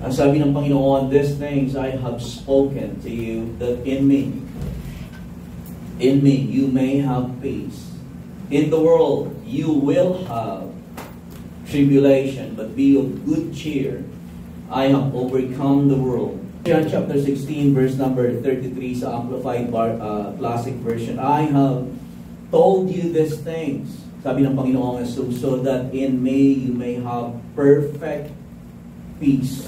Ang sabi ng Panginoon, these things I have spoken to you, that in me, you may have peace. In the world, you will have tribulation, but be of good cheer. I have overcome the world. John chapter 16, verse number 33 sa Amplified Classic Version. I have told you these things, sabi ng Panginoon Jesus, so that in me you may have perfect peace.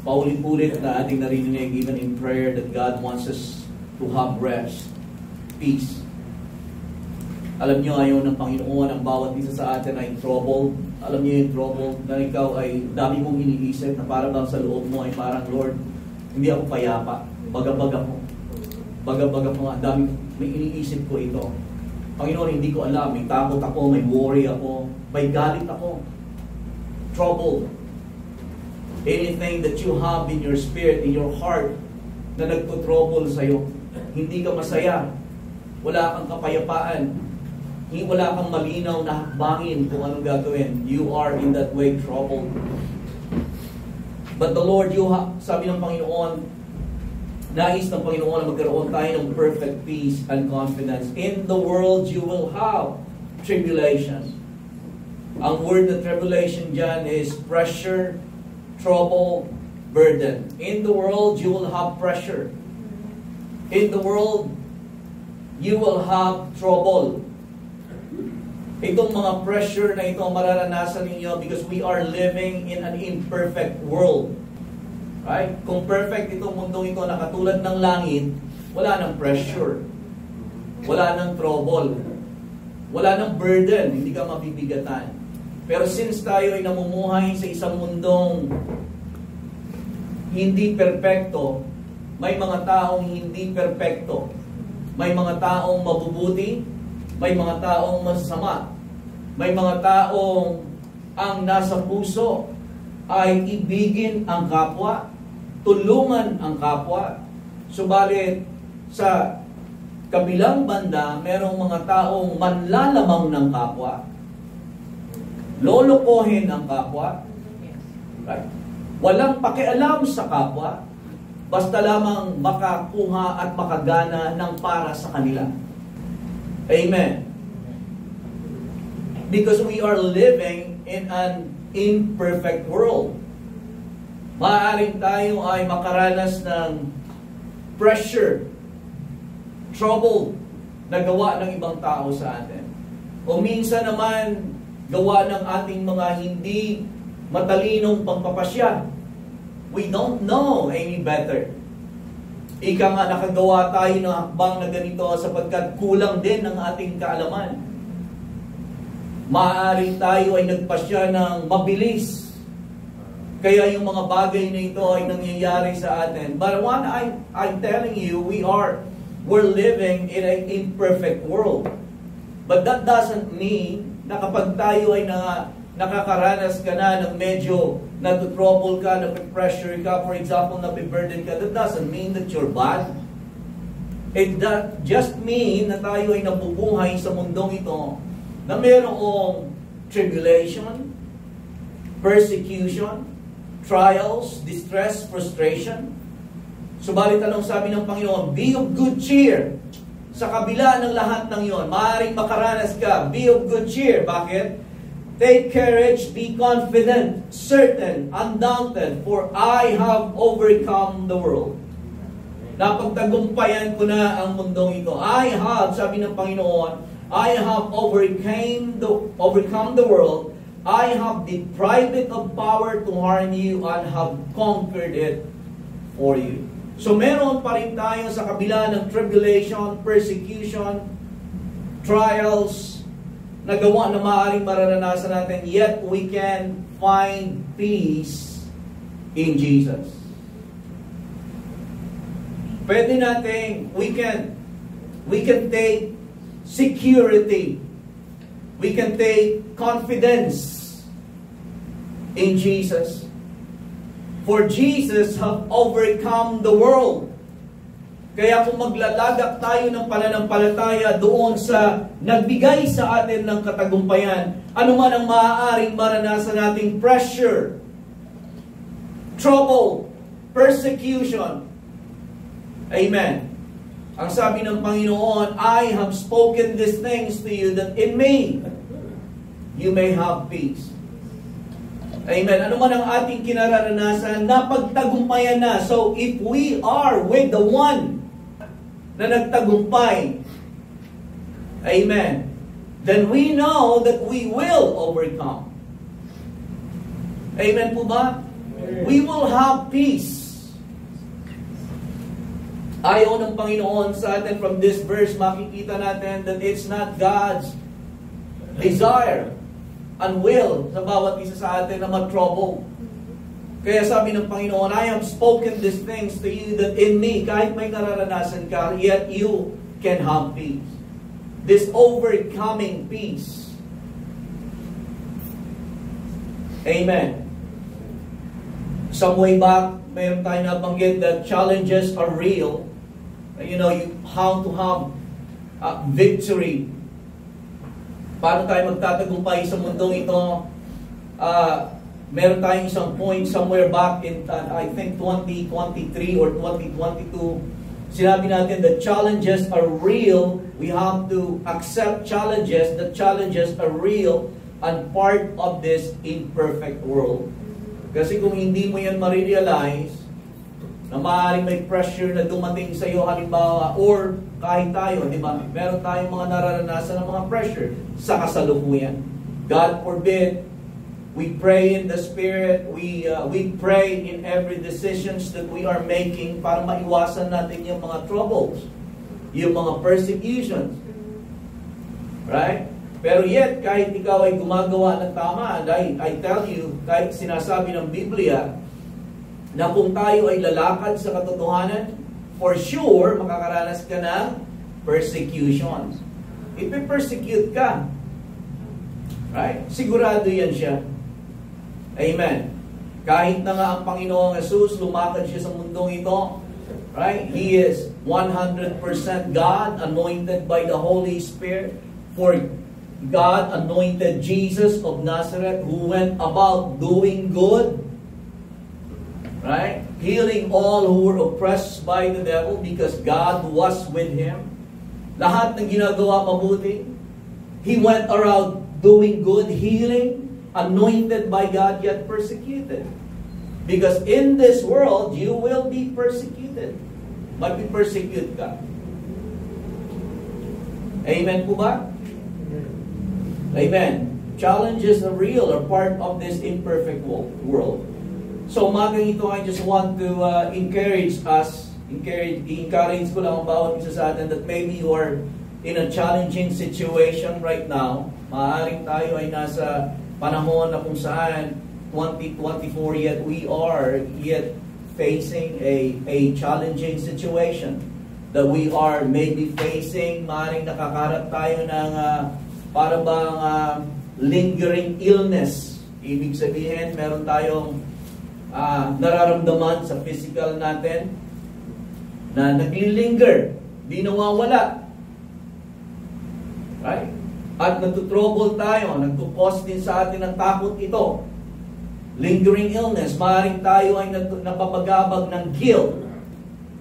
Paulit-ulit na ating narinig even in prayer that God wants us to have rest, peace. Alam niyo, ayaw ng Panginoon ang bawat isa sa atin ay troubled. Alam niyo yung troubled na ikaw ay dami mong iniisip na parang sa loob mo ay parang, Lord, hindi ako payapa. Bagabag ako. Bagabag ako. Dami, may iniisip ko ito. Panginoon, hindi ko alam. May takot ako, may worry ako, may galit ako. Troubled. Anything that you have in your spirit, in your heart, na nagpo-trouble sa'yo, hindi ka masaya. Wala kang kapayapaan. Wala kang malinaw na hakbangin kung anong gagawin. You are in that way troubled. But the Lord, sabi ng Panginoon, nais ng Panginoon na magkaroon tayo ng perfect peace and confidence. In the world, you will have tribulation. Ang word na tribulation dyan is pressure, trouble, burden. In the world, you will have pressure. In the world, you will have trouble. Itong mga pressure na ito mararanasan ninyo because we are living in an imperfect world. Right? Kung perfect itong mundong ito na katulad ng langit, wala nang pressure. Wala nang trouble. Wala nang burden. Hindi ka mabibigatan. Pero since tayo ay namumuhay sa isang mundong hindi perpekto, may mga taong hindi perpekto. May mga taong mabubuti, may mga taong masama. May mga taong ang nasa puso ay ibigin ang kapwa, tulungan ang kapwa. Subalit sa kabilang banda, merong mga taong manlalamang ng kapwa, lolokohin ang kapwa, right? Walang pakialam sa kapwa, basta lamang makakuha at makagana ng para sa kanila. Amen. Because we are living in an imperfect world. Maaaring tayo ay makaranas ng pressure, trouble na gawa ng ibang tao sa atin. O minsan naman, gawa ng ating mga hindi matalinong pagpapasya. We don't know any better. Ika nga, nakagawa tayo ng hakbang na ganito sapagkat kulang din ang ating kaalaman. Maaaring tayo ay nagpasya ng mabilis. Kaya yung mga bagay na ito ay nangyayari sa atin. But what I'm telling you, we're living in an imperfect world. But that doesn't mean na kapag tayo ay nakakaranas ka na ng medyo natutrouble ka, napipressure ka, for example, napiburden ka, that doesn't mean that you're bad. It just mean na tayo ay nabubuhay sa mundong ito na mayroong tribulation, persecution, trials, distress, frustration. Subalit anong sabi ng Panginoon? Be of good cheer. Sa kabila ng lahat ng iyon, maaaring makaranas ka, be of good cheer. Bakit? Take courage, be confident, certain, undaunted, for I have overcome the world. Napagtagumpayan ko na ang mundong ito. Sabi ng Panginoon, I have overcome the world. I have deprived it of power to harm you and have conquered it for you. So meron pa rin tayo sa kabila ng tribulation, persecution, trials, na gawa na maaaring mararanasan natin, yet we can find peace in Jesus. Pwede natin, we can take security. We can take confidence in Jesus. For Jesus have overcome the world. Kaya kung maglalagak tayo ng pananampalataya doon sa nagbigay sa atin ng katagumpayan, ano man ang maaaring maranasan nating pressure, trouble, persecution. Amen. Ang sabi ng Panginoon, I have spoken these things to you that in me you may have peace. Amen. Ano man ang ating kinararanasan, napagtagumpayan na. So if we are with the one na nagtagumpay, amen, then we know that we will overcome. Amen po ba? We will have peace. Ayaw ng Panginoon sa atin, from this verse, makikita natin that it's not God's desire and will sa bawat isa sa atin na mag-trouble. Kaya sabi ng Panginoon, I have spoken these things to you that in me, kahit may nararanasan ka, yet you can have peace. This overcoming peace. Amen. Some way back, mayroon tayo nabanggit that challenges are real. You know, how to have victory. Paano tayo magtatagumpay sa mundong ito? Meron tayong isang point somewhere back in, I think, 2023 or 2022. Sinabi natin that challenges are real. We have to accept challenges. The challenges are real and part of this imperfect world. Kasi kung hindi mo yan ma-realize, na maaaring may pressure na dumating sa iyo, halimbawa, or kahit tayo, di ba? Meron tayong mga nararanasan ng mga pressure sa kasalukuyan. God forbid, we pray in the Spirit, we pray in every decisions that we are making para maiwasan natin yung mga troubles, yung mga persecutions. Right? Pero yet, kahit ikaw ay gumagawa ng tama, I tell you, kahit sinasabi ng Biblia, na kung tayo ay lalakad sa katotohanan, for sure, makakaranas ka ng persecutions. Ipe-persecute ka. Right? Sigurado yan siya. Amen. Kahit na nga ang Panginoong Jesus, lumakad siya sa mundong ito, right? He is 100% God, anointed by the Holy Spirit. For God anointed Jesus of Nazareth, who went about doing good, right? Healing all who were oppressed by the devil because God was with him. Lahat ng ginagawa mabuti. He went around doing good, healing, anointed by God, yet persecuted. Because in this world, you will be persecuted. Magpi-persecute ka. Amen po ba? Amen. Challenges are real, are part of this imperfect world. So umagang ito, I just want to encourage us, encourage ko lang ang bawat isa sa atin that maybe you are in a challenging situation right now. Maaaring tayo ay nasa panahon na kung saan 2024 yet we are yet facing a challenging situation that we are maybe facing. Maaaring nakakarap tayo ng para bang lingering illness. Ibig sabihin, meron tayong nararamdaman sa physical natin na naglilinger, di nawawala. Right? At nagtutrouble tayo, nagtukos din sa atin ng takot ito. Lingering illness, maaaring tayo ay napapagabag ng guilt.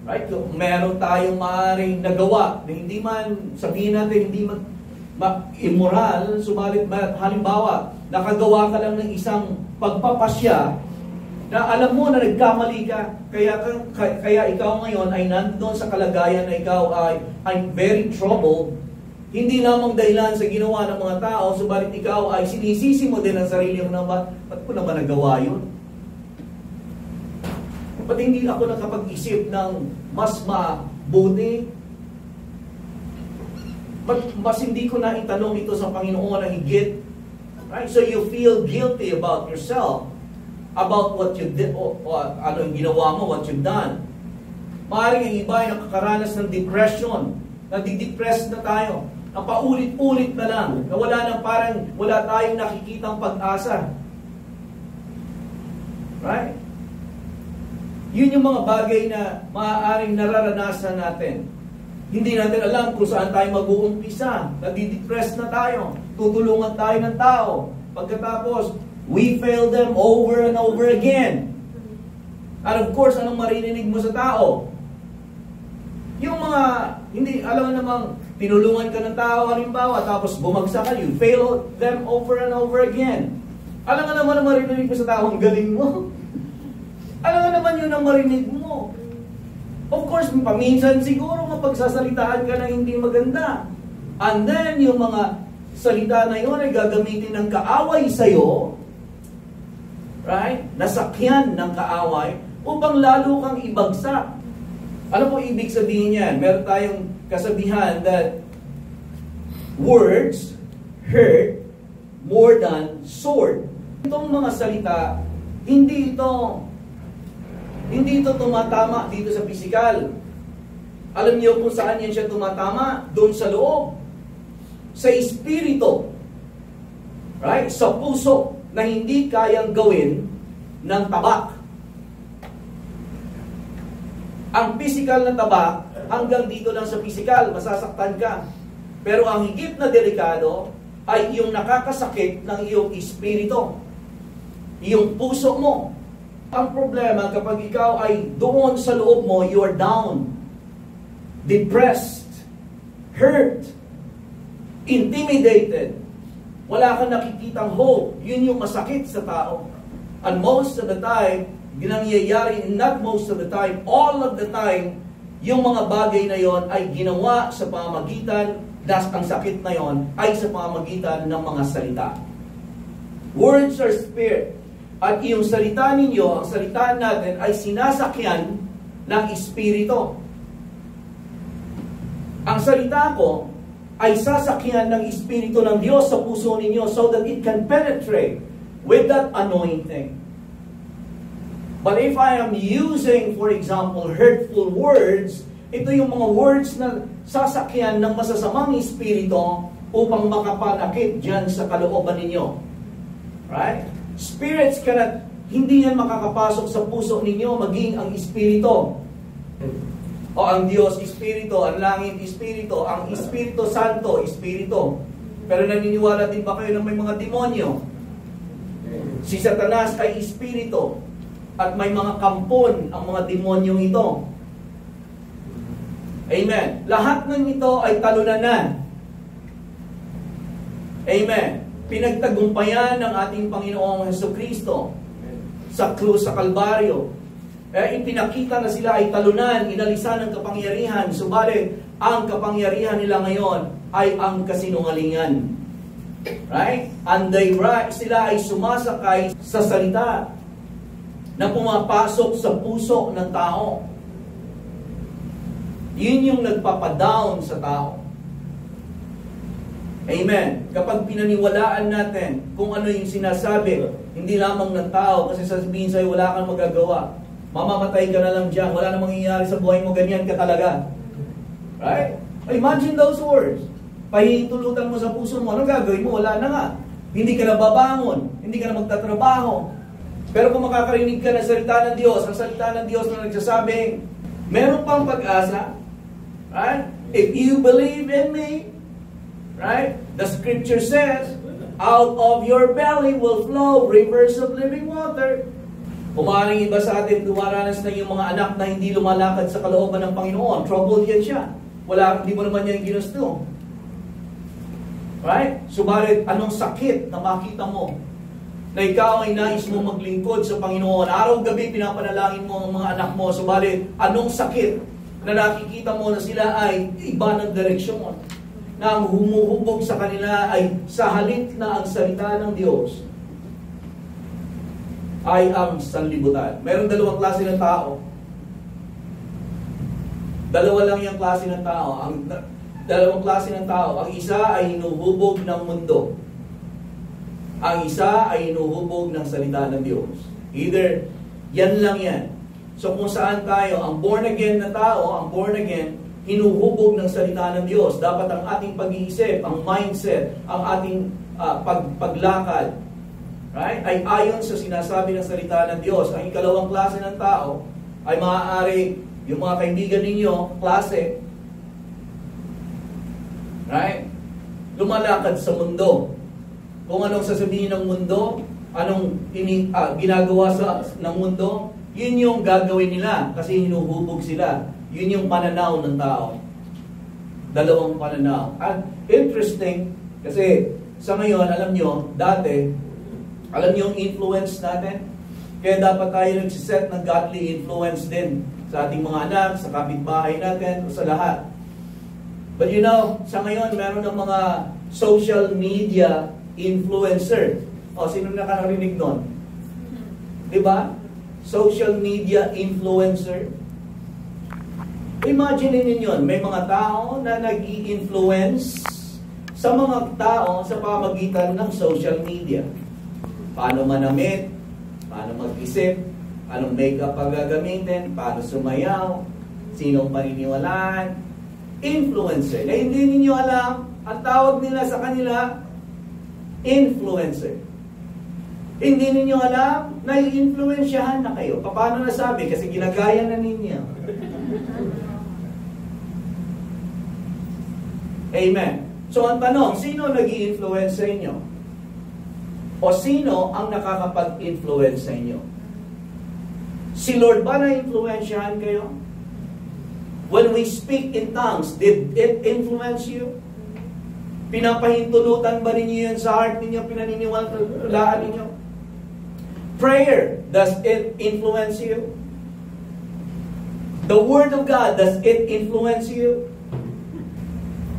Right? Meron tayong maaaring nagawa na hindi man, sabihin natin, hindi man immoral, subalit halimbawa, nakagawa ka lang ng isang pagpapasya na alam mo na nagkamali ka, kaya ikaw ngayon ay nandoon sa kalagayan na ikaw ay very troubled, hindi lamang dahilan sa ginawa ng mga tao, subalit ikaw ay sinisisi mo din ang sarili mo na ba't ko naman nagawa yun? Ba't hindi ako nakapag-isip ng mas mabuti? Mas hindi ko na itanong ito sa Panginoon na higit? Right? So you feel guilty about yourself, about what you did, o ano yung ginawa mo, what you've done. Maaaring ang iba ay nakakaranas ng depression, nadidepress na tayo, na paulit-ulit na lang, na wala tayong nakikitang pag-asa. Right? Yun yung mga bagay na maaaring nararanasan natin. Hindi natin alam kung saan tayo mag-uumpisa. Nadidepress na tayo. Tutulungan tayo ng tao. Pagkatapos, we fail them over and over again. And of course, anong maririnig mo sa tao? Yung mga, hindi, alam mo namang, tinulungan ka ng tao, halimbawa, tapos bumagsak ka, you fail them over and over again. Alam nga naman ang maririnig mo sa tao, ang galing mo. Alam nga naman yun ang marinig mo. Of course, paminsan siguro mapagsasalitaan ka na hindi maganda. And then, yung mga salita na yun ay gagamitin ng kaaway sa'yo, right? Nasakyan ng kaaway, upang lalo kang ibagsak. Ano po ibig sabihin yan? Meron tayong kasabihan that words hurt more than sword. Itong mga salita, hindi ito tumatama dito sa pisikal. Alam niyo kung saan yan siya tumatama? Doon sa loob. Sa espiritu. Right? Sa puso na hindi kayang gawin ng tabak. Ang physical na tabak, hanggang dito lang sa physical, masasaktan ka. Pero ang higit na delikado ay yung nakakasakit ng iyong espiritu. Iyong puso mo. Ang problema kapag ikaw ay doon sa loob mo, you are down, depressed, hurt, intimidated. Wala kang nakikitang hope. Yun yung masakit sa tao. And most of the time, ginangyayari, not most of the time, all of the time, yung mga bagay na yon ay ginawa sa pamamagitan, ang sakit na yon ay sa pamamagitan ng mga salita. Words are spirit. At yung salita ninyo, ang salita natin ay sinasakyan ng espiritu. Ang salita ko ay sasakyan ng espiritu ng Diyos sa puso ninyo so that it can penetrate with that anointing. But if I am using, for example, hurtful words, ito yung mga words na sasakyan ng masasamang espiritu upang makapanakit dyan sa kalooban ninyo. Right? Spirits cannot, hindi yan makakapasok sa puso ninyo, maging ang espiritu. O ang Diyos, espiritu, ang langit, espiritu, ang Espiritu Santo, espiritu. Pero naniniwala din ba kayo na may mga demonyo? Si Satanas ay espiritu. At may mga kampon ang mga demonyong ito. Amen. Lahat ng ito ay talunanan. Amen. Pinagtagumpayan ng ating Panginoong Jesucristo sa krus sa Kalbaryo. Ipinakita na sila ay talunan, inalisan ng kapangyarihan. Subalit, ang kapangyarihan nila ngayon ay ang kasinungalingan. Right? And sila ay sumasakay sa salita na pumapasok sa puso ng tao. Yun yung nagpapadown sa tao. Amen. Kapag pinaniwalaan natin kung ano yung sinasabi, hindi lamang ng tao, kasi sasabihin sa'yo, wala kang magagawa. Mamamatay ka na lang dyan. Wala namang mangyayari sa buhay mo, ganyan ka talaga. Right? Imagine those words. Pahintulutan mo sa puso mo, anong gagawin mo? Wala na nga. Hindi ka na babangon. Hindi ka na magtatrabaho. Pero kung makakarinig ka ng salita ng Diyos, ang salita ng Diyos na nagsasabing, meron pang pag-asa. Right? If you believe in me, right? The scripture says, out of your belly will flow rivers of living water. Umaring iba sa atin, dumaranas na yung mga anak na hindi lumalakad sa kalooban ng Panginoon. Troubled yan siya. Hindi mo naman yan ginusto. Right? Subalit, anong sakit na makita mo na ikaw ay nais mo maglingkod sa Panginoon? Araw-gabi pinapanalangin mo ang mga anak mo. Subalit, anong sakit na nakikita mo na sila ay iba ng direksyon? Na ang humuhubog sa kanila ay sa halip na ang salita ng Diyos ay ang sanlibutan. Meron dalawang klase ng tao. Dalawa lang yung klase ng tao. Ang dalawang klase ng tao. Ang isa ay hinuhubog ng mundo. Ang isa ay hinuhubog ng salita ng Diyos. Either, yan lang yan. So kung saan tayo, ang born again na tao, ang born again, hinuhubog ng salita ng Diyos. Dapat ang ating pag-iisip, ang mindset, ang ating paglakad, right, ay ayon sa sinasabi ng salita ng Diyos. Ang ikalawang klase ng tao ay maaari yung mga kaibigan ninyo, klase, right, lumalakad sa mundo. Kung anong sasabihin ng mundo, anong ginagawa ng mundo, Yun yung gagawin nila kasi hinuhubog sila. Yun yung pananaw ng tao. Dalawang pananaw. At interesting, kasi sa ngayon, alam nyo, dati, alam nyo yung influence natin? Kaya dapat tayo nagsiset ng godly influence din sa ating mga anak, sa kapitbahay natin, sa lahat. But you know, sa ngayon, meron ng mga social media influencer. O, sino nakarinig nun? Diba? Social media influencer. Imagine ninyo, may mga tao na nag-i-influence sa mga tao sa pamamagitan ng social media. Paano manamit, paano mag-isip, anong makeup ang gagamitin, paano sumayaw, sinong paniniwalaan, influencer. Na hindi ninyo alam, ang tawag nila sa kanila, influencer. Hindi ninyo alam, nai-influensyahan na kayo. Paano nasabi? Kasi ginagaya na ninyo. Amen. So ang tanong, sino nag-i-influence sa inyo? O sino ang nakakapag-influence sa inyo? Si Lord ba na-influensyahan kayo? When we speak in tongues, did it influence you? Pinapahintulutan ba ninyo yan sa heart ninyo? Pinaniniwalaan ninyo? Prayer, does it influence you? The Word of God, does it influence you?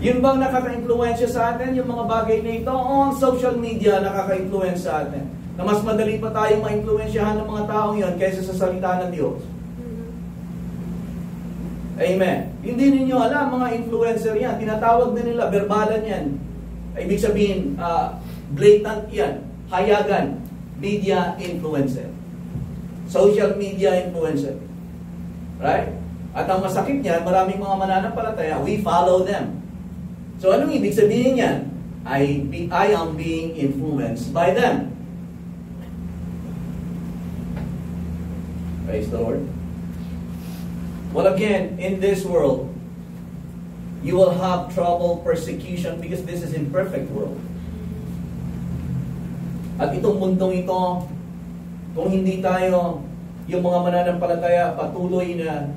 Yun bang nakaka-influensya sa atin? Yung mga bagay na ito? O ang social media nakaka-influence sa atin? Na mas madali pa tayong ma-influensyahan ng mga taong yon kaysa sa salita ng Diyos. Amen. Hindi ninyo alam, mga influencer yan. Tinatawag na nila, verbalan yan. Ibig sabihin, blatant yan. Hayagan. Media influencer. Social media influencer. Right? At ang masakit niyan, maraming mga mananampalataya, we follow them. So anong ibig sabihin niyan? I am being influenced by them. Praise the Lord. Well, again, in this world, you will have trouble, persecution, because this is imperfect world. At itong mundong ito, kung hindi tayo, yung mga mananampalataya, patuloy na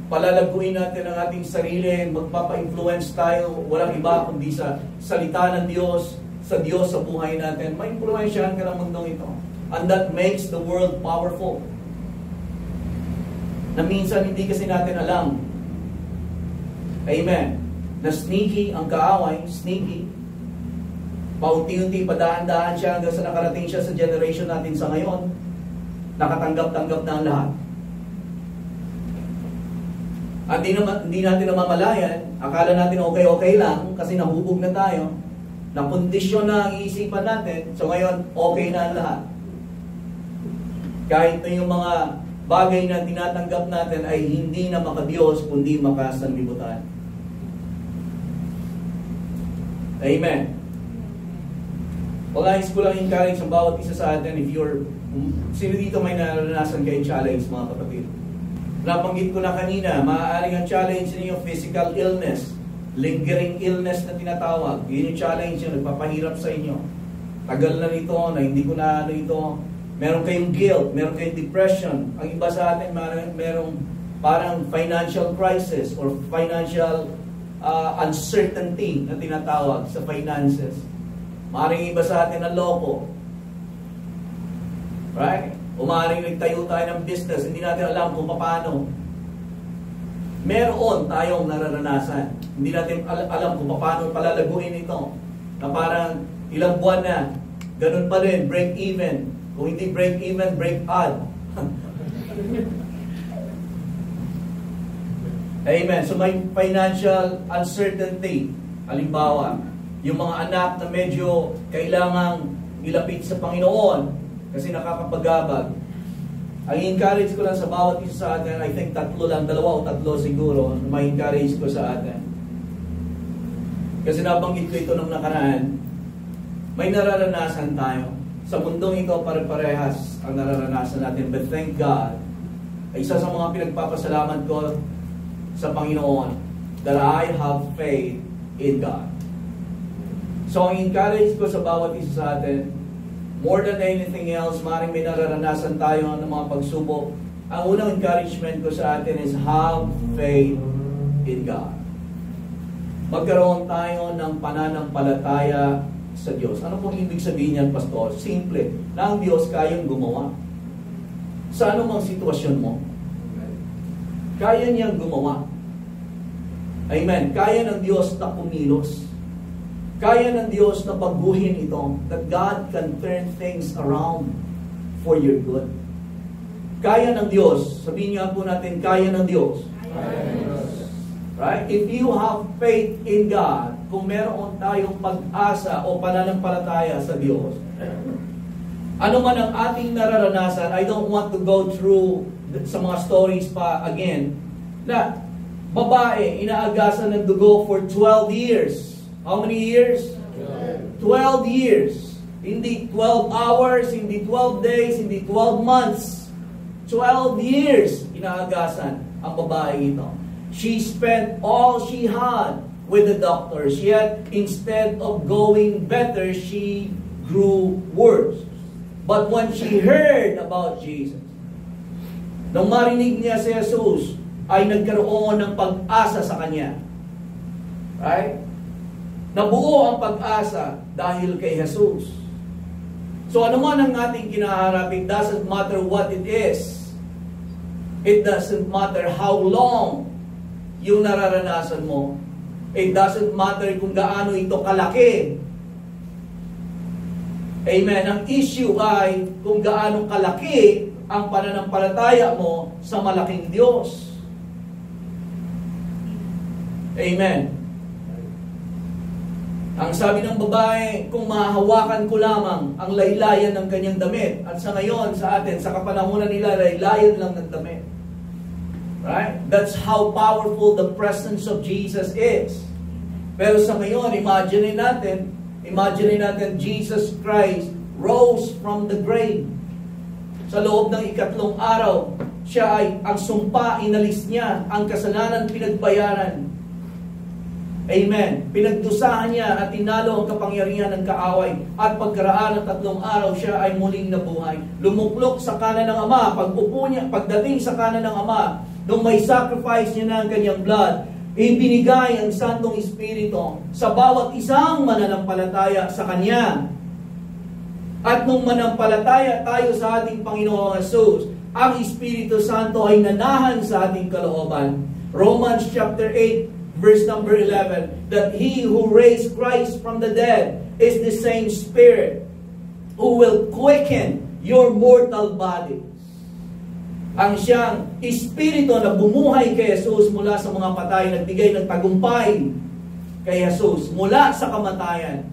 palalaguin natin ang ating sarili, magpapa-influence tayo, walang iba kundi sa salita ng Diyos, sa Diyos sa buhay natin, ma-influensyahan ka ng mundong ito. And that makes the world powerful. Na minsan hindi kasi natin alam. Amen. Na sneaky ang kaaway, sneaky. Paunti-unti, padaan-daan siya hanggang sa nakarating siya sa generation natin sa ngayon. Nakatanggap-tanggap na ang lahat. At hindi natin namamalayan, akala natin okay lang kasi nahubog na tayo, nakondisyon na ang iisipan natin, so ngayon okay na ang lahat. Kahit na yung mga bagay na tinatanggap natin ay hindi na makadiyos kundi makasanlibutan. Amen. Nais ko lang encourage ang bawat isa sa atin, if sino dito may naranasan kayong challenge, mga kapatid? Nabanggit ko na kanina, maaaring ang challenge ninyo physical illness, lingering illness na tinatawag. Yun yung challenge yung nagpapahirap sa inyo. Tagal na nito, na hindi ko na ito. Meron kayong guilt, meron kayong depression. Ang iba sa atin, merong parang financial crisis or financial uncertainty na tinatawag sa finances. Maaaring iba sa atin na loko. Right? O maaaring nagtayo tayo ng business, hindi natin alam kung paano. Meron tayong nararanasan. Hindi natin alam kung paano palalaguin ito. Na parang ilang buwan na, ganun pa rin, break even. Kung hindi break even, break odd. Amen. So may financial uncertainty. Halimbawa, yung mga anak na medyo kailangang ilapit sa Panginoon kasi nakakapagabag. Ang encourage ko lang sa bawat isa sa atin, I think dalawa o tatlo siguro, may encourage ko sa atin. Kasi nabanggit ko ito nung nakaraan, may nararanasan tayo. Sa mundong ito, pare-parehas ang nararanasan natin. But thank God, ay isa sa mga pinagpapasalamat ko sa Panginoon that I have faith in God. So ang encourage ko sa bawat isa sa atin, more than anything else, maring may nararanasan tayo ng mga pagsubok. Ang unang encouragement ko sa atin is have faith in God. Magkaroon tayo ng pananampalataya sa Diyos. Ano pong ibig sabihin yan, Pastor? Simple, na ang Diyos kayang gumawa. Sa anumang sitwasyon mo, kaya niyang gumawa. Amen. Kaya ng Diyos na kumilos. Kaya ng Diyos na pagbuhin ito. That God can turn things around for your good. Kaya ng Diyos. Sabihin niyo po natin, kaya ng Diyos. Right? If you have faith in God, kung meron tayong pag-asa o pananampalataya sa Diyos, ano man ang ating nararanasan, I don't want to go through sa mga stories pa again, na babae, inaagasan ng dugo for 12 years. How many years? 12 years. Hindi 12 hours, hindi 12 days, hindi 12 months. 12 years inaagasan ang babae ito. She spent all she had with the doctors, yet instead of going better, she grew worse. But when she heard about Jesus, nung marinig niya si Jesus, ay nagkaroon ng pag-asa sa kanya. Right? Nabuo ang pag-asa dahil kay Jesus. So ano man ang ating kinaharap, it doesn't matter what it is. It doesn't matter how long yung nararanasan mo. It doesn't matter kung gaano ito kalaki. Amen. Ang issue ay kung gaano kalaki ang pananampalataya mo sa malaking Diyos. Amen. Ang sabi ng babae, kung mahahawakan ko lamang ang laylayan ng kanyang damit. At sa ngayon, sa atin, sa kapanahunan nila, laylayan lang ng damit. Right? That's how powerful the presence of Jesus is. Pero sa ngayon, imagine natin Jesus Christ rose from the grave. Sa loob ng 3 araw, siya ay, ang sumpa, inalis niya, ang kasalanan, pinagbayaran. Amen. Pinagdusahan niya at tinalo ang kapangyarihan ng kaaway. At pagkaraan ng 3 araw, siya ay muling nabuhay. Lumuklok sa kanan ng Ama. Pag-upo niya, pagdating sa kanan ng Ama, nung may sacrifice niya na ang kanyang blood, ibinigay ang Santong Espiritu sa bawat isang mananampalataya sa Kanya. At nung manampalataya tayo sa ating Panginoong Jesus, ang Espiritu Santo ay nanahan sa ating kalooban. Romans chapter 8, verse number 11, that He who raised Christ from the dead is the same Spirit who will quicken your mortal bodies. Ang siyang Espiritu na bumuhay kay Jesus mula sa mga patay, nagbigay ng tagumpay kay Jesus mula sa kamatayan.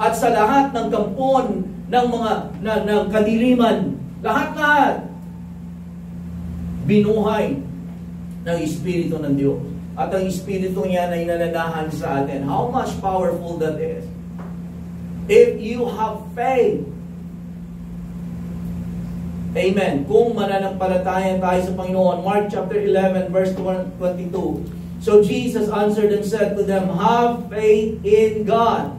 At sa lahat ng kampon ng mga ng kadiliman, lahat-lahat binuhay ng Espiritu ng Diyos. At ang Espiritu niya ay nananahan sa atin. How much powerful that is. If you have faith. Amen. Kung mananampalataya tayo sa Panginoon. Mark chapter 11 verse 22. So Jesus answered and said to them, have faith in God.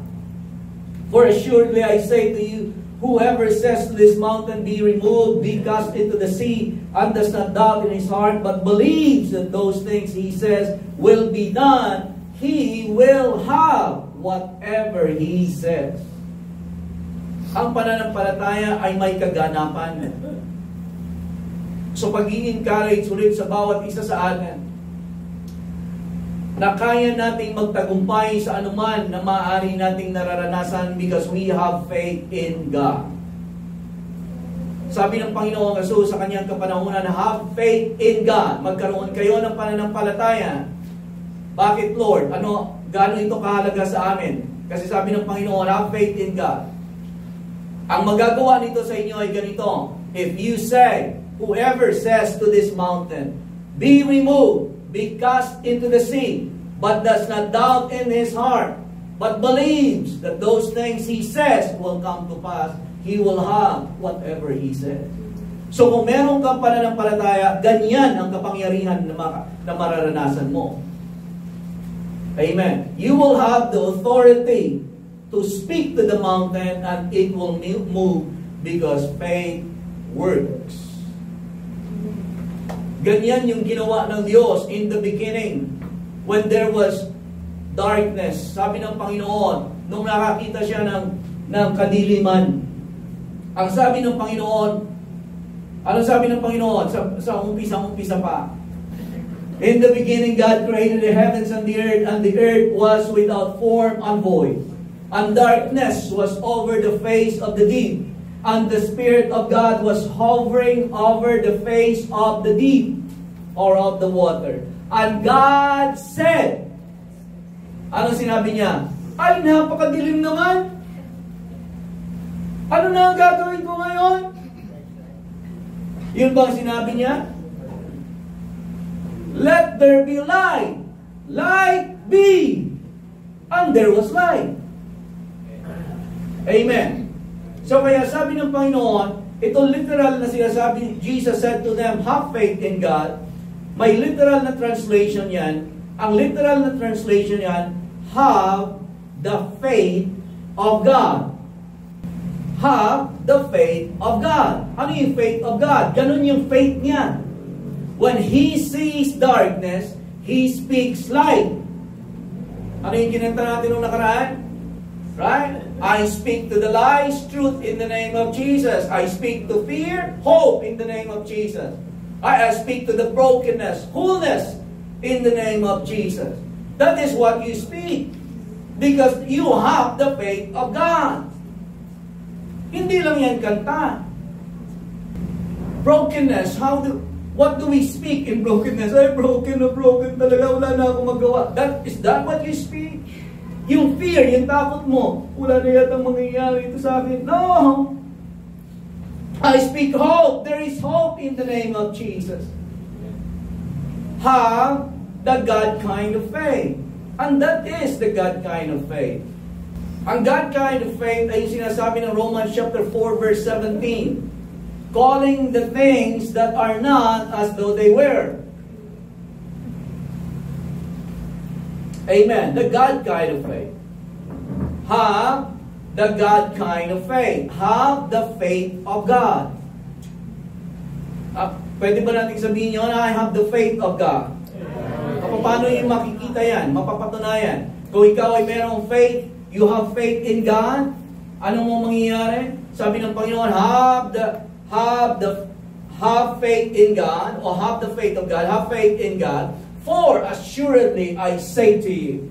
For assuredly I say to you, whoever says to this mountain, be removed, be cast into the sea, and does not doubt in his heart, but believes that those things he says will be done, he will have whatever he says. Ang pananampalataya ay may kaganapan. So pag-i-encourage ulit sa bawat isa sa atin na kaya nating magtagumpay sa anuman na maaari nating nararanasan because we have faith in God. Sabi ng Panginoong Jesus sa kanyang kapanahunan, have faith in God. Magkaroon kayo ng pananampalataya. Bakit, Lord? Gaano ito kahalaga sa amin? Kasi sabi ng Panginoon, have faith in God. Ang magagawa nito sa inyo ay ganito. If you say, whoever says to this mountain, be removed, be cast into the sea, but does not doubt in his heart, but believes that those things he says will come to pass, he will have whatever he says. So kung meron kang pananampalataya, ganyan ang kapangyarihan na mararanasan mo. Amen. You will have the authority to speak to the mountain and it will move Because faith works. Ganyan yung ginawa ng Diyos in the beginning. When there was darkness, sabi ng Panginoon, nung nakakita siya ng kadiliman, ang sabi ng Panginoon, ano sabi ng Panginoon sa umpisa pa? In the beginning, God created the heavens and the earth was without form and void. And darkness was over the face of the deep. And the Spirit of God was hovering over the face of the deep, or of the water. And God said, ano sinabi niya? Ay, napakadilim naman. Ano na ang gagawin ko ngayon? Yun bang sinabi niya? Let there be light. Light be. And there was light. Amen. So kaya sabi ng Panginoon, ito literal na sinasabi, Jesus said to them, have faith in God. May literal na translation yan. Ang literal na translation yan, have the faith of God. Have the faith of God. Ano yung faith of God? Ganun yung faith niya. When He sees darkness, He speaks light. Ano yung kinanta natin nung nakaraan? Right? I speak to the lies, truth in the name of Jesus. I speak to fear, hope in the name of Jesus. I speak to the brokenness, wholeness in the name of Jesus. That is what you speak. Because you have the faith of God. Hindi lang yan kanta. Brokenness, what do we speak in brokenness? Ay, broken talaga, wala na akong magawa. Is that what you speak? Yung fear, yung takot mo, wala na yatang mangyayari ito sa akin. No! I speak hope. There is hope in the name of Jesus. Have the God kind of faith. And that is the God kind of faith. Ang God kind of faith ay sinasabi ng Romans chapter 4 verse 17. Calling the things that are not as though they were. Amen. The God kind of faith. Have the God kind of faith. Have the faith of God. Pwede ba natin sabihin yun? I have the faith of God. Paano yung makikita yan? Mapapatunayan. Kung ikaw ay merong faith, you have faith in God, ano mo mangyayari? Sabi ng Panginoon, have faith in God, or have the faith of God, have faith in God, for assuredly I say to you.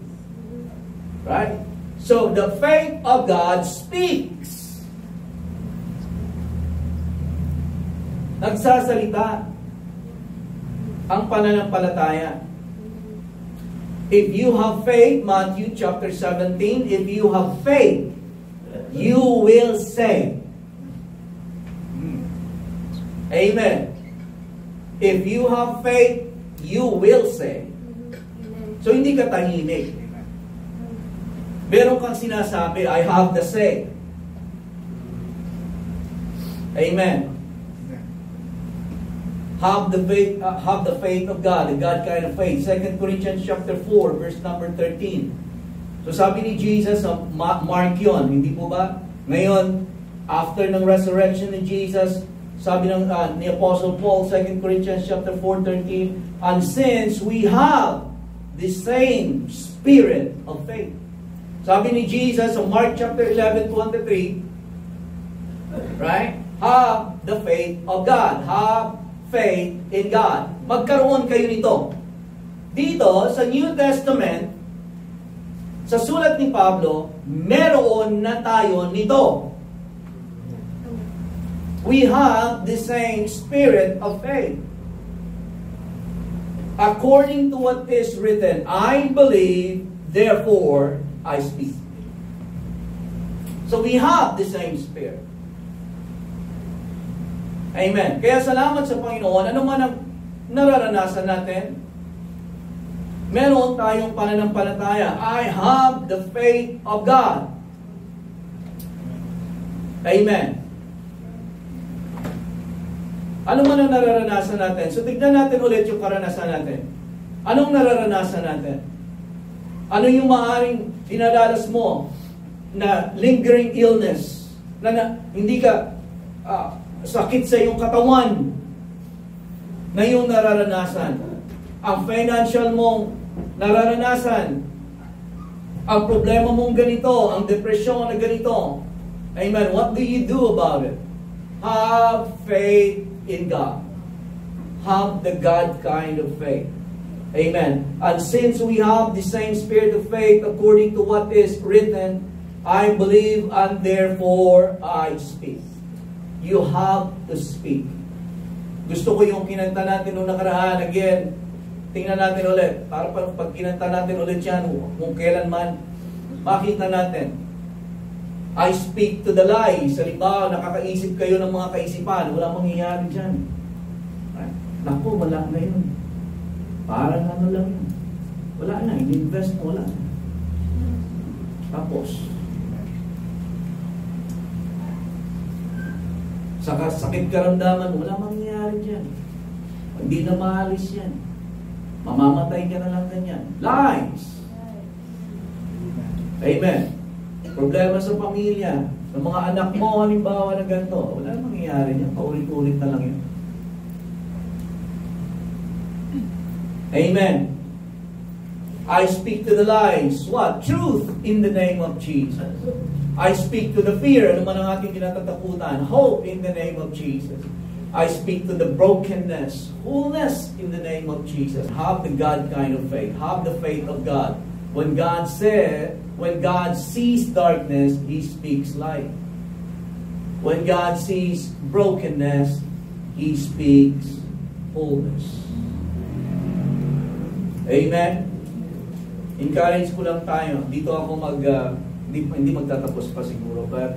Right? So the faith of God speaks. Nagsasalita ang pananampalataya. If you have faith, Matthew chapter 17, if you have faith, you will say. Amen. If you have faith, you will say. So hindi ka tahimik. Meron kang sinasabi, I have the say. Amen. Have the faith of God, the God kind of faith. 2 Corinthians chapter 4, verse number 13. So sabi ni Jesus, Mark yun, hindi po ba? Ngayon, after ng resurrection ni Jesus, sabi ni Apostle Paul, 2 Corinthians chapter 4, 13, and since we have the same spirit of faith. Sabi ni Jesus sa Mark chapter 11, 23, right? Have the faith of God. Have faith in God. Magkaroon kayo nito. Dito, sa New Testament, sa sulat ni Pablo, meron na tayo nito. We have the same spirit of faith. According to what is written, I believe, therefore I speak. So we have the same spirit. Amen. Kaya salamat sa Panginoon. Ano man ang nararanasan natin, meron tayong pananampalataya. I have the faith of God. Amen. Ano man ang nararanasan natin? So tignan natin ulit yung karanasan natin. Anong nararanasan natin? Ano yung maaaring dinadalas mo na lingering illness? Na hindi ka sakit sa iyong katawan na iyong nararanasan, ang financial mong nararanasan, ang problema mong ganito, ang depresyon na ganito. Amen. What do you do about it? Have faith in God. Have the God kind of faith. Amen. And since we have the same spirit of faith according to what is written, I believe and therefore I speak. You have to speak. Gusto ko yung kinanta natin noong nakaraan. Again, tingnan natin ulit. Para pag kinanta natin ulit yan, kung kailanman, makita natin. I speak to the lies. Halimbawa, nakakaisip kayo ng mga kaisipan. Wala mangyayari dyan. Naku, wala na yun. Parang ano lang yun. Wala na. In-invest mo, wala na. Tapos, saka sakit karamdaman, wala mangyayari dyan. Hindi na maalis yan. Mamamatay ka na lang ganyan. Lies! Amen. Problema sa pamilya, ng mga anak mo, halimbawa na ganito, wala na mangyayari yan. Paulit-ulit na lang yan. Amen. I speak to the lies. What? Truth in the name of Jesus. I speak to the fear. Ano man ang ating kinatatakutan? Hope in the name of Jesus. I speak to the brokenness. Wholeness in the name of Jesus. Have the God kind of faith. Have the faith of God. When God sees darkness, He speaks light. When God sees brokenness, He speaks wholeness. Amen. Encourage ko lang tayo. Dito ako hindi magtatapos pa siguro. But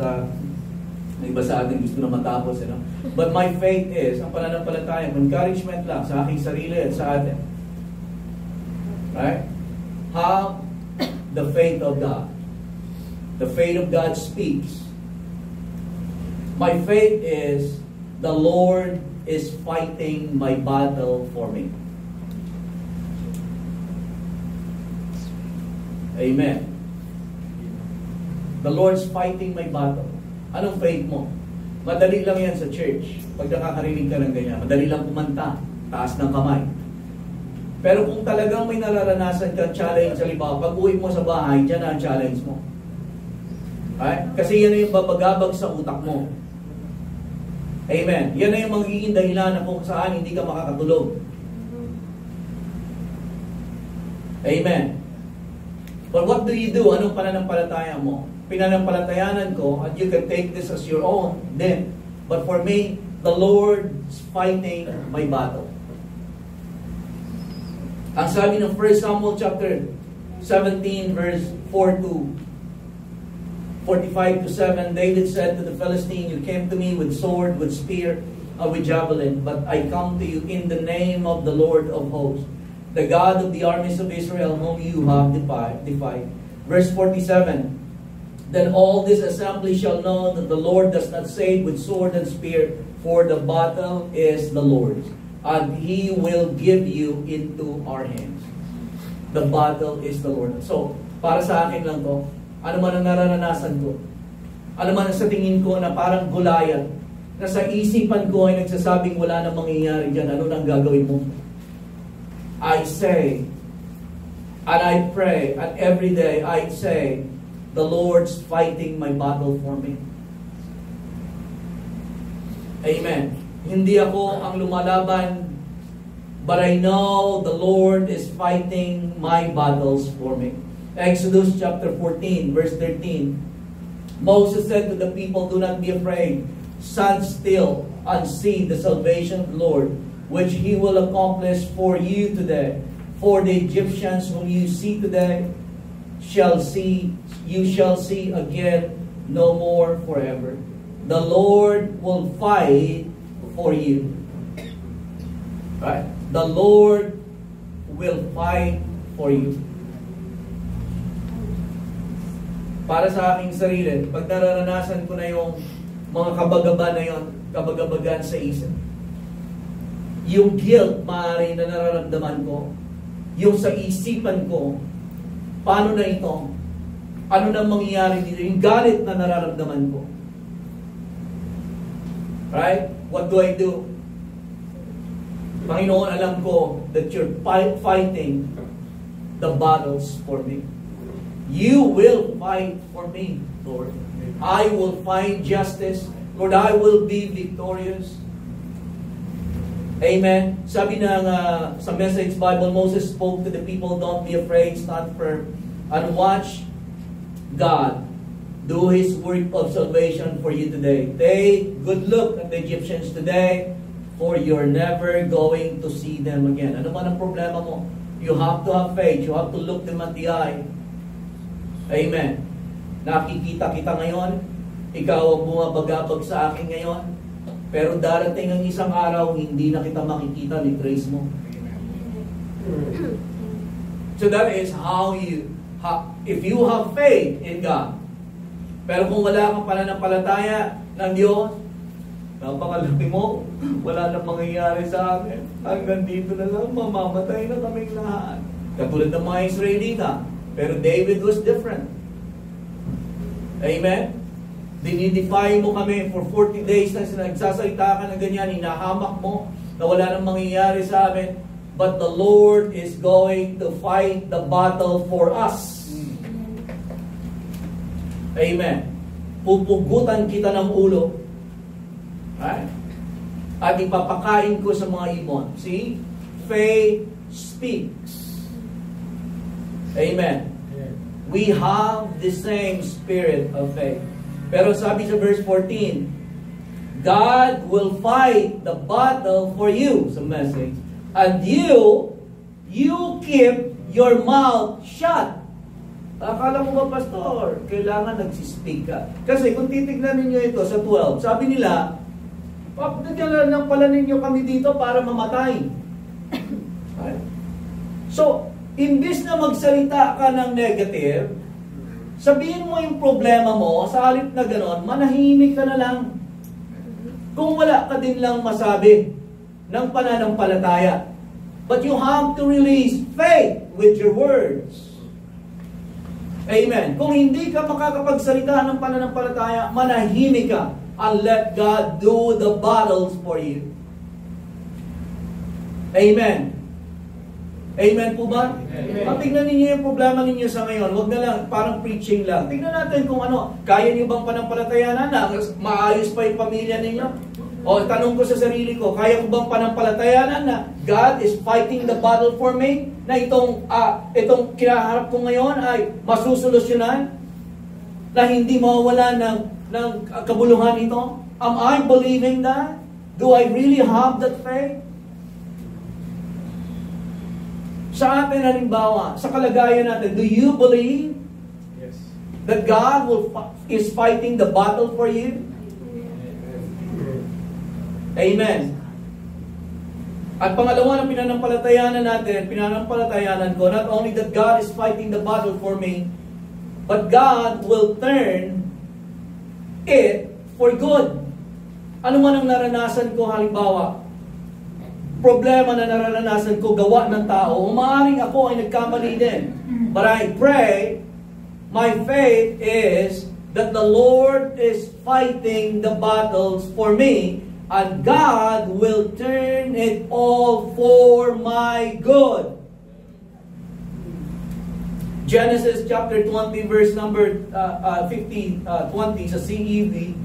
may iba sa atin gusto na matapos. You know? But my faith is, ang pananampalataya, encouragement lang sa aking sarili at sa atin. Right? Have the faith of God. The faith of God speaks. My faith is, the Lord is fighting my battle for me. Amen. The Lord's fighting my battle. Anong faith mo? Madali lang yan sa church. Pag nakakarinig ka ng ganyan, madali lang kumanta, taas ng kamay. Pero kung talagang may nararanasan kang challenge, halimbawa, pag uwi mo sa bahay, dyan ang challenge mo. Right? Kasi yan na yung babagabag sa utak mo. Amen. Yan na yung magiging dahilan na kung saan hindi ka makakatulog. Amen. But what do you do? Anong pananampalataya mo? Pinanampalatayanan ko, and you can take this as your own, then. But for me, the Lord is fighting my battle. Ang sabi ng 1 Samuel chapter 17, verse 4 to 45 to 7, David said to the Philistine, you came to me with sword, with spear, with javelin, but I come to you in the name of the Lord of hosts, the God of the armies of Israel, whom you have defied. Verse 47, then all this assembly shall know that the Lord does not save with sword and spear, for the battle is the Lord's, and He will give you into our hands. The battle is the Lord. So, para sa akin lang to, ano man ang nararanasan ko, ano man ang sa tingin ko na parang Goliath, na sa isipan ko ay nagsasabing wala na mangyayari dyan, ano nang gagawin mo? I say, and I pray, and every day I say, the Lord's fighting my battle for me. Amen. Hindi ako ang lumalaban, but I know the Lord is fighting my battles for me. Exodus chapter 14, verse 13. Moses said to the people, do not be afraid. Stand still and see the salvation of the Lord, which He will accomplish for you today. For the Egyptians whom you see today, you shall see again no more forever. The Lord will fight for you. Right? The Lord will fight for you. Para sa aking sarili, pag nararanasan ko na yung mga kabagaban na yun, kabagabagan sa isip, yung guilt maaari na nararamdaman ko, yung sa isipan ko, paano na ito? Ano na mangyayari dito? Yung galit na nararamdaman ko. Right? What do I do? Panginoon, alam ko that you're fighting the battles for me. You will fight for me, Lord. I will find justice. Lord, I will be victorious. Amen. Sabi ng sa Message Bible, Moses spoke to the people, don't be afraid, stand firm, and watch God do His work of salvation for you today. Take good look at the Egyptians today, for you're never going to see them again. Ano man ang problema mo? You have to have faith. You have to look them at the eye. Amen. Nakikita kita ngayon. Ikaw ang bumabagabag sa akin ngayon. Pero darating ang isang araw, hindi na kita makikita ni Grace mo. So that is how if you have faith in God. Pero kung wala kang pananampalataya ng Diyos, napakalaki mo, wala nang mangyayari sa akin. Hanggang dito na lang, mamamatay na kaming lahat. Katulad ng mga Israelita. Pero David was different. Amen? Dinidefy mo kami for 40 days na nagsasalita ka na ganyan, hinahamak mo na wala nang mangyayari sa amin. But the Lord is going to fight the battle for us. Amen. Pupugutan kita ng ulo. Right? At ipapakain ko sa mga ibon. See? Faith speaks. Amen. We have the same spirit of faith. Pero sabi sa verse 14, God will fight the battle for you, sa message. And you keep your mouth shut. Akala mo ba, Pastor, kailangan nagsispeak ka? Kasi kung titignan ninyo ito sa 12, sabi nila, papagdala lang pala ninyo kami dito para mamatay. So, imbis na magsalita ka ng negative, sabihin mo yung problema mo, sa halip na ganon, manahimik ka na lang. Kung wala ka din lang masabi ng pananampalataya. But you have to release faith with your words. Amen. Kung hindi ka makakapagsalita ng pananampalataya, manahimik ka and let God do the battles for you. Amen. Amen po ba? Tingnan ninyo yung problema ninyo sa ngayon. Huwag na lang, parang preaching lang. Tingnan natin kung ano, kaya niyo bang panampalatayanan na maayos pa yung pamilya ninyo? O tanong ko sa sarili ko, kaya ko bang panampalatayanan na God is fighting the battle for me? Na itong kinaharap ko ngayon ay masusolusyonan? Na hindi mawawala ng kabuluhan ito? Am I believing that? Do I really have that faith? Sa atin, halimbawa, sa kalagayan natin, do you believe that God is fighting the battle for you? Amen. At pangalawa na pinanampalatayanan ko, not only that God is fighting the battle for me, but God will turn it for good. Ano man ang naranasan ko, halimbawa, problema na naranasan ko, gawa ng tao, maaaring ako ay nagkamali din. But I pray, my faith is that the Lord is fighting the battles for me, and God will turn it all for my good. Genesis chapter 20 verse number 20 sa CEV.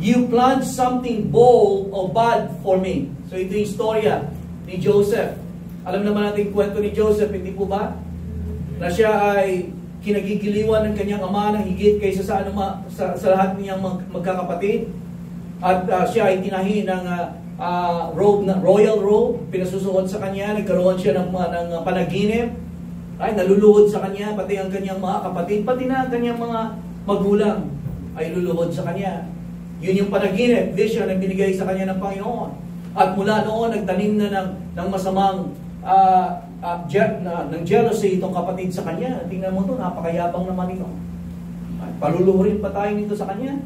You planned something bold or bad for me. So ito yung istorya ni Joseph. Alam naman natin yung kwento ni Joseph, hindi po ba? Na siya ay kinagigiliwan ng kanyang ama ng higit kaysa sa lahat niyang magkakapatid. At siya ay tinahi ng royal robe, pinasusuot sa kanya, nagkaroon siya ng panaginip, ay naluluhod sa kanya, pati ang kanyang mga kapatid, pati na ang kanyang mga magulang ay luluhod sa kanya. Yun yung panaginip, vision na binigay sa kanya ng Panginoon. At mula noon, nagtanim na ng masamang ng jealousy itong kapatid sa kanya. Tingnan mo ito, napakayabang naman ito. Paluluhurin pa tayo nito sa kanya.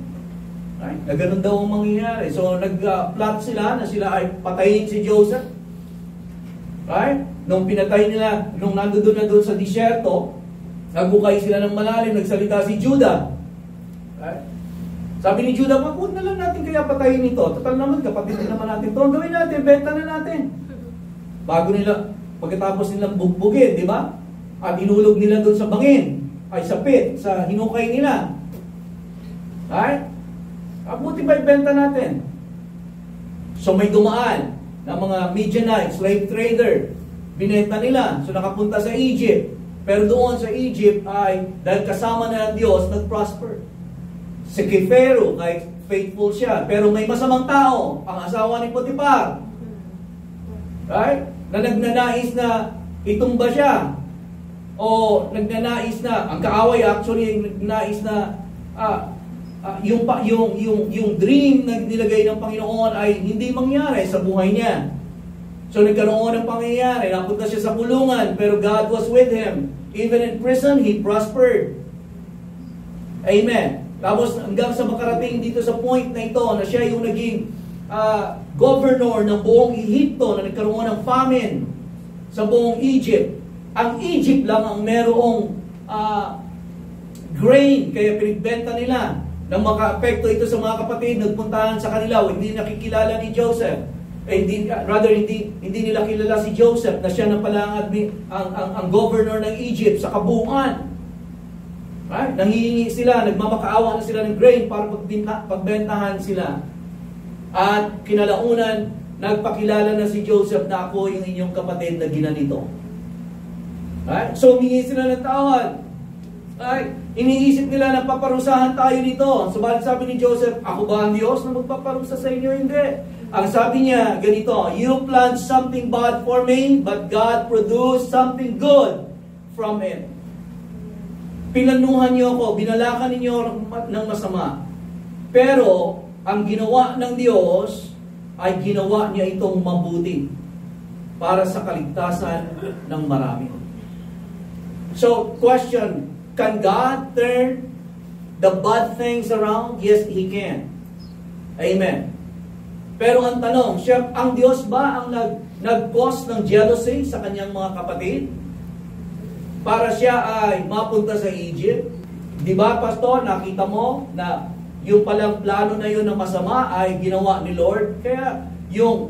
Na ganun daw ang mangyayari. So, nag-plot sila na sila ay patayin si Joseph. Right? Nung pinatay nila, nung nandoon na doon sa disyerto, nagbukay sila ng malalim, nagsalita si Judah. Right? Sabi ni Judah, huwag na lang natin kaya patayin ito. Total naman, kapatid din naman natin ito. Ang gawin natin, benta na natin. Bago nila, pagkatapos nilang bugbugin, di ba? At inulog nila doon sa bangin, ay sa pit, sa hinukay nila. Right? Buti ba ibenta natin? So may dumaan na mga Midianite, slave trader, binenta nila. So nakapunta sa Egypt. Pero doon sa Egypt ay, dahil kasama na ng Diyos, nag-prosper. Si Pharaoh, kahit faithful siya, pero may masamang tao, ang asawa ni Potiphar. Right? Na nagnanais na itumba siya. O nagnanais na, ang kaaway actually, nagnanais na, yung dream na nilagay ng Panginoon ay hindi mangyari sa buhay niya. So nagkaroon ng pangyayari, napunta siya sa kulungan, pero God was with him. Even in prison, he prospered. Amen. Tapos hanggang sa makarating dito sa point na ito, na siya yung naging governor ng buong Ehipto, na nagkaroon ng famine sa buong Egypt. Ang Egypt lang ang merong grain, kaya pinagbenta nila. Nang maka-apekto ito sa mga kapatid, nagpuntahan sa kanila, hindi nakikilala ni Joseph. Hindi nila kilala si Joseph na siya na pala ang governor ng Egypt sa kabuuan. Right? Nanghihingi sila, nagmamakaawa na sila ng grain para pagbentahan sila. At kinalaunan, nagpakilala na si Joseph na ako yung inyong kapatid na ginanito. Right? So humingi sila ng tawad. Right? Iniisip nila na paparusahan tayo nito. Subalit sabi ni Joseph, ako ba ang Diyos na magpaparusa sa inyo? Hindi. Ang sabi niya, ganito, you planned something bad for me, but God produced something good from it. Pinanuhan niyo ako, binalakan ninyo ng masama. Pero, ang ginawa ng Diyos, ay ginawa niya itong mabuti para sa kaligtasan ng marami. So, question, can God turn the bad things around? Yes, He can. Amen. Pero ang tanong, ang Diyos ba ang nag-cause ng jealousy sa kanyang mga kapatid? Para siya ay mapunta sa Egypt? Di ba, Pastor, nakita mo na yung palang plano na yun na masama ay ginawa ni Lord? Kaya yung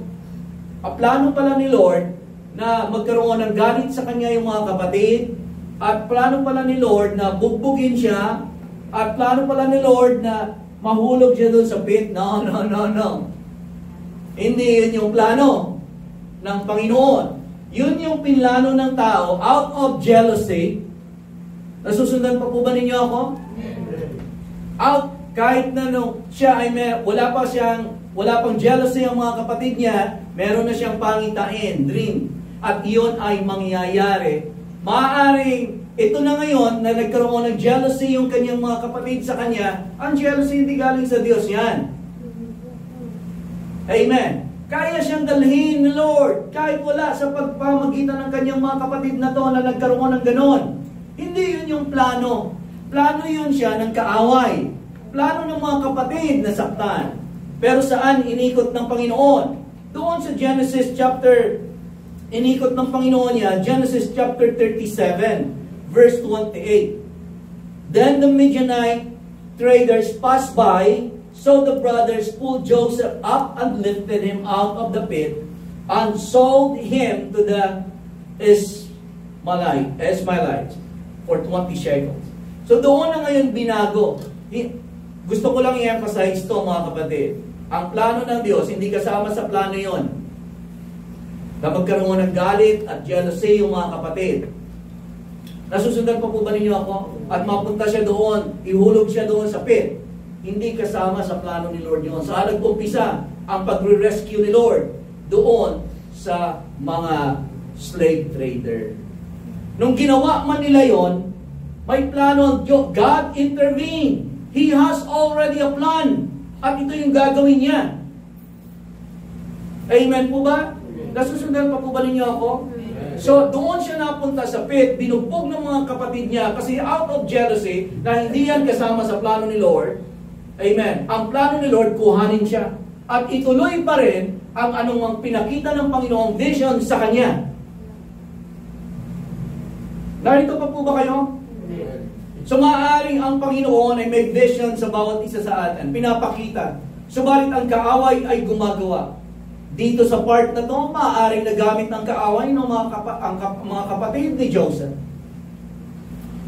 plano pala ni Lord na magkaroon ng galit sa kanya yung mga kapatid, at plano pala ni Lord na bugbugin siya, at plano pala ni Lord na mahulog siya doon sa pit. No. Hindi yun yung plano ng Panginoon. Yun yung pinlano ng tao out of jealousy. Nasusundan pa po ba ninyo ako? Out, kahit na nung siya ay wala pang jealousy ang mga kapatid niya, meron na siyang pangitain, dream. At iyon ay mangyayari. Maaaring ito na ngayon na nagkaroon ng jealousy yung kanyang mga kapatid sa kanya, ang jealousy hindi galing sa Diyos yan. Amen. Kaya siyang dalhin ni Lord kahit wala sa pagpamagitan ng kanyang mga kapatid na to na nagkaroon ng ganon. Hindi yun yung plano. Plano yun siya ng kaaway. Plano ng mga kapatid na saktan. Pero saan inikot ng Panginoon? Doon sa Genesis chapter, inikot ng Panginoon niya, Genesis chapter 37, verse 28. Then the Midianite traders passed by. So the brothers pulled Joseph up and lifted him out of the pit and sold him to the Ishmaelites for 20 shekels. So doon na ngayon binago. Gusto ko lang i-emphasize ito, mga kapatid. Ang plano ng Diyos, hindi kasama sa plano yon na magkaroon ng galit at jealousy yung mga kapatid. Nasusundan pa po ba ninyo ako? At mapunta siya doon, ihulog siya doon sa pit. Hindi kasama sa plano ni Lord yun. Saan nag-umpisa ang pagre-rescue ni Lord? Doon sa mga slave trader. Nung ginawa man nila yon, may plano. God intervened. He has already a plan. At ito yung gagawin niya. Amen po ba? Nasusundan pa po ba ninyo ako? So, doon siya napunta sa pit, binugbog ng mga kapatid niya kasi out of jealousy na hindi yan kasama sa plano ni Lord. Amen. Ang plano ni Lord, kuhanin siya. At ituloy pa rin ang anumang pinakita ng Panginoong vision sa kanya. Narito pa po ba kayo? So maaaring ang Panginoon ay may vision sa bawat isa sa atin, pinapakita. Subalit ang kaaway ay gumagawa. Dito sa part na to, maaaring nagamit ng kaaway ng mga kapatid ni Joseph.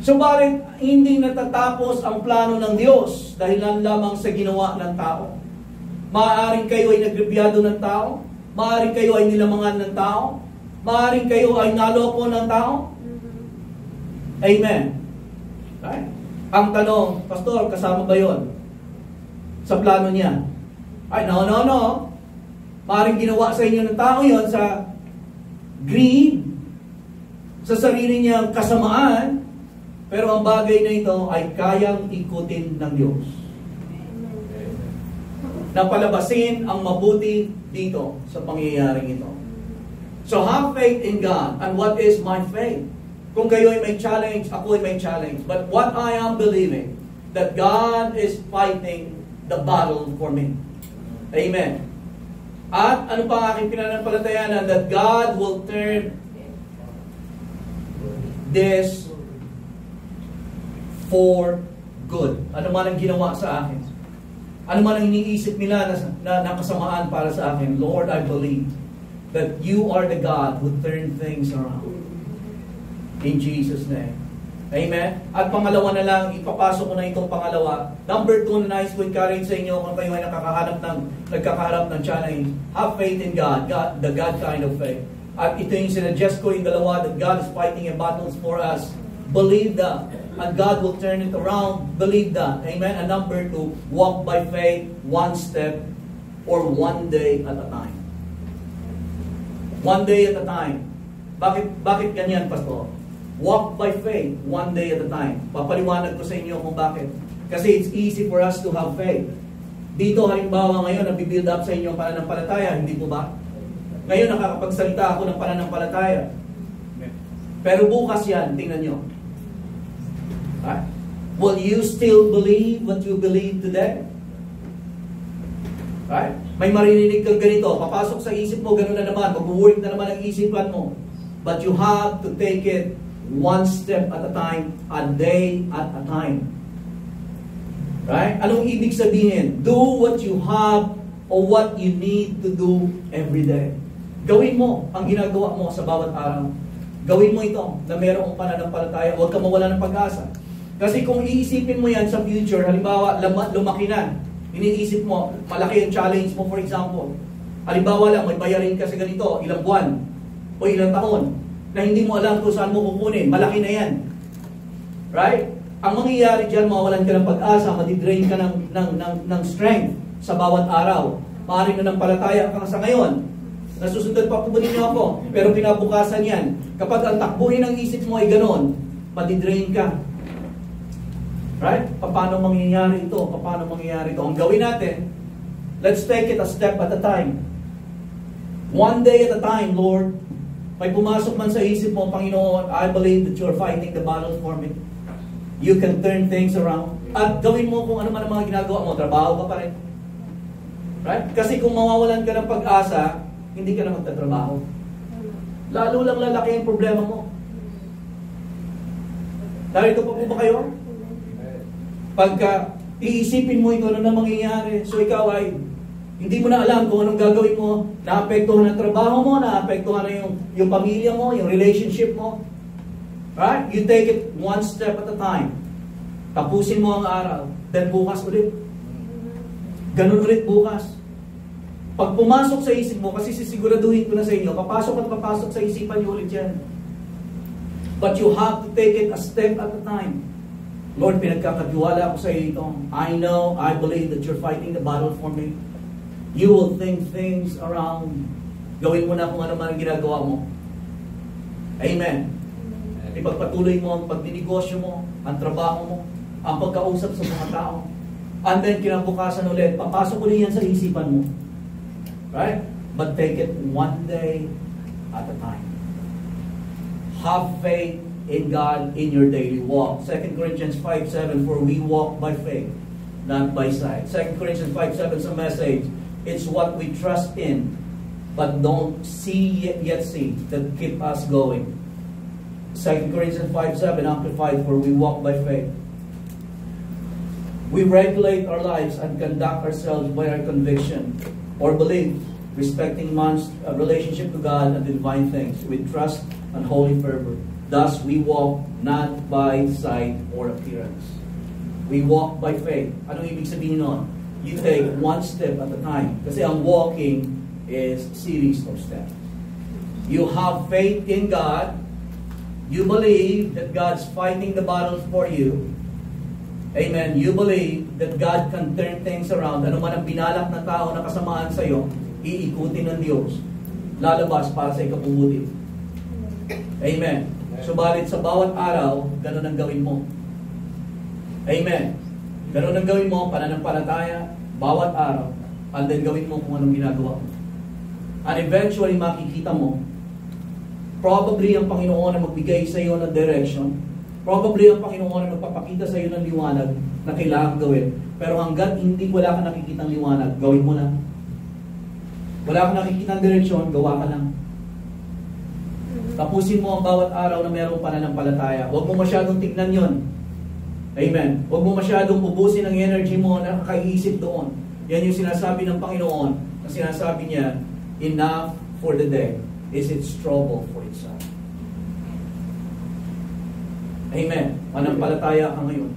Subalit hindi natatapos ang plano ng Diyos dahil lamang sa ginawa ng tao. Maaaring kayo ay nagribiyado ng tao, maaaring kayo ay nilamangan ng tao, maaaring kayo ay naloko ng tao. Amen. Right? Ang tanong, Pastor, kasama ba yon sa plano niya? Ay, no. Maaaring ginawa sa inyo ng tao yon sa greed, sa sarili niyang kasamaan, pero ang bagay na ito ay kayang ikutin ng Diyos. Napalabasin ang mabuti dito sa pangyayaring ito. So have faith in God. And what is my faith? Kung kayo ay may challenge, ako ay may challenge. But what I am believing, that God is fighting the battle for me. Amen. At ano pa ang aking pinanampalatayanan? That God will turn this for good. Ano man ang ginawa sa akin. Ano man ang iniisip nila na kasamaan para sa akin. Lord, I believe that you are the God who turn things around. In Jesus' name. Amen? At pangalawa na lang, ipapasok ko na itong pangalawa. Number 2 na nais ko encourage sa inyo kung kayo ay nagkakaharap ng challenge. Have faith in God, the God kind of faith. At ito yung sinuggest ko yung dalawa, that God is fighting in battles for us. Believe that. And God will turn it around. Believe that. Amen? And number 2, walk by faith, one step or one day at a time. One day at a time. Bakit ganyan, Pastor? Walk by faith, one day at a time. Papaliwanag ko sa inyo kung bakit. Kasi it's easy for us to have faith. Dito halimbawa ngayon, nabibuild up sa inyo ang pananampalataya, hindi po ba? Ngayon nakakapagsalita ako ng pananampalataya. Pero bukas yan, tingnan nyo. Right? Will you still believe what you believe today? Right? May maririnig kang ganito, papasok sa isip mo, gano'n na naman, mag-work na naman ang isipan mo. But you have to take it one step at a time, a day at a time. Right? Anong ibig sabihin? Do what you have or what you need to do every day. Gawin mo ang ginagawa mo sa bawat araw. Gawin mo ito na mayroong pananampalataya. Huwag ka mawala ng pag-asa. Kasi kung iisipin mo yan sa future, halimbawa, lumaki na, iniisip mo, malaki ang challenge mo, for example. Halimbawa lang, may bayarin ka sa ganito, ilang buwan o ilang taon, na hindi mo alam kung saan mo kukunin. Malaki na yan. Right? Ang mangyayari dyan, mawalan ka ng pag-asa, madidrain ka ng strength sa bawat araw. Maaaring na ng palataya ka sa ngayon. Nasusunod pa po niyo ako. Pero pinabukasan yan. Kapag ang takbuhin ng isip mo ay ganon, madidrain ka. Right? Paano mangyayari ito? Paano mangyayari ito? Ang gawin natin, let's take it a step at a time. One day at a time, Lord. May pumasok man sa isip mo, Panginoon, I believe that you're fighting the battle for me. You can turn things around. At gawin mo kung ano man ang mga ginagawa mo, trabaho ka pa rin. Right? Kasi kung mawawalan ka ng pag-asa, hindi ka na magtatrabaho. Lalo lang lalaki ang problema mo. Narito pa po ba kayo? Pagka iisipin mo ito, ano na mangyayari, so ikaw ay hindi mo na alam kung anong gagawin mo, naapektuhan ang trabaho mo, naapektuhan na yung pamilya mo, yung relationship mo. Right? You take it one step at a time. Tapusin mo ang araw, then bukas ulit. Ganun ulit bukas. Pag pumasok sa isip mo, kasi sisiguraduhin ko na sa inyo, papasok at papasok sa isipan niyo ulit yan. But you have to take it a step at a time. Lord, pinagkakatiwala ako sa iyo ito. I know, I believe that you're fighting the battle for me. You will think things around. Gawin mo na kung ano man ang ginagawa mo. Amen. Ipagpatuloy mo ang pagdinegosyo mo, ang trabaho mo, ang pagkausap sa mga tao. And then kinabukasan ulit, papasok ulit yan sa isipan mo. Right? But take it one day at a time. Have faith in God in your daily walk. 2 Corinthians 5:7, for we walk by faith, not by sight. 2 Corinthians 5:7 sa message, it's what we trust in, but don't see yet see, that keep us going. 2 Corinthians 5:7 amplified, for we walk by faith, We regulate our lives and conduct ourselves by our conviction or belief, respecting man's relationship to God and the divine things with trust and holy fervor. Thus, we walk not by sight or appearance. We walk by faith. Anong ibig sabihin nun? You take one step at a time. Kasi ang walking is series of steps. You have faith in God. You believe that God's fighting the battles for you. Amen. You believe that God can turn things around. Ano man ang binalak ng tao na kasamaan sa iyo, iikutin ng Diyos. Lalabas para sa ikabubuti. Amen. Subalit sa bawat araw, ganun ang gawin mo. Amen. Ganun ang gawin mo, pananampalataya, bawat araw, and then gawin mo kung anong ginagawa mo. And eventually, makikita mo, probably ang Panginoon ang magbigay sa iyo ng direction. Probably ang Panginoon ang magpapakita sa iyo ng liwanag na kailangan gawin. Pero hanggat wala kang nakikitang liwanag, gawin mo lang. Wala kang nakikitang direksyon, gawa ka lang. Tapusin mo ang bawat araw na mayroong pananampalataya. Huwag mo masyadong tignan yon. Amen. Huwag mo masyadong ubusin ang energy mo na kakaisip doon. Yan yung sinasabi ng Panginoon. Na sinasabi niya, enough for the day is its trouble for itself. Amen. Panampalataya ka ngayon.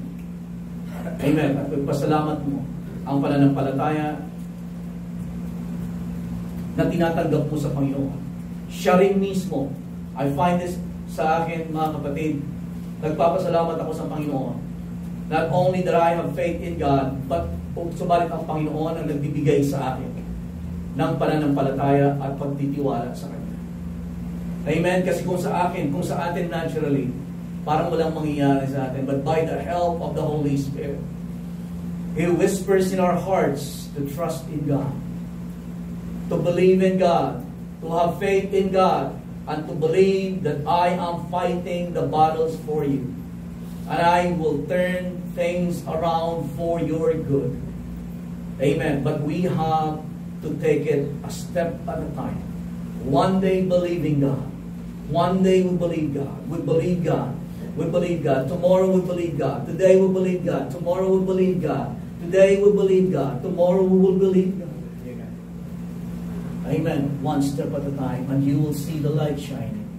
Amen. At pagpasalamat mo ang pananampalataya na tinatanggap mo sa Panginoon. Siya rin mismo. I find this sa akin, mga kapatid. Nagpapasalamat ako sa Panginoon. Not only that I have faith in God, but subalit ang Panginoon ang nagbibigay sa akin ng pananampalataya at pagtitiwala sa Kanya. Amen. Kasi kung sa atin naturally, parang walang mangyayari sa atin. But by the help of the Holy Spirit, He whispers in our hearts to trust in God, to believe in God, to have faith in God, and to believe that I am fighting the battles for you. And I will turn things around for your good. Amen. But we have to take it a step at a time. One day believing God. One day we believe God. We believe God. We believe God. Tomorrow we believe God. Today we believe God. Tomorrow we believe God. Today we believe God. Tomorrow we will believe God. Amen. One step at a time, and you will see the light shining.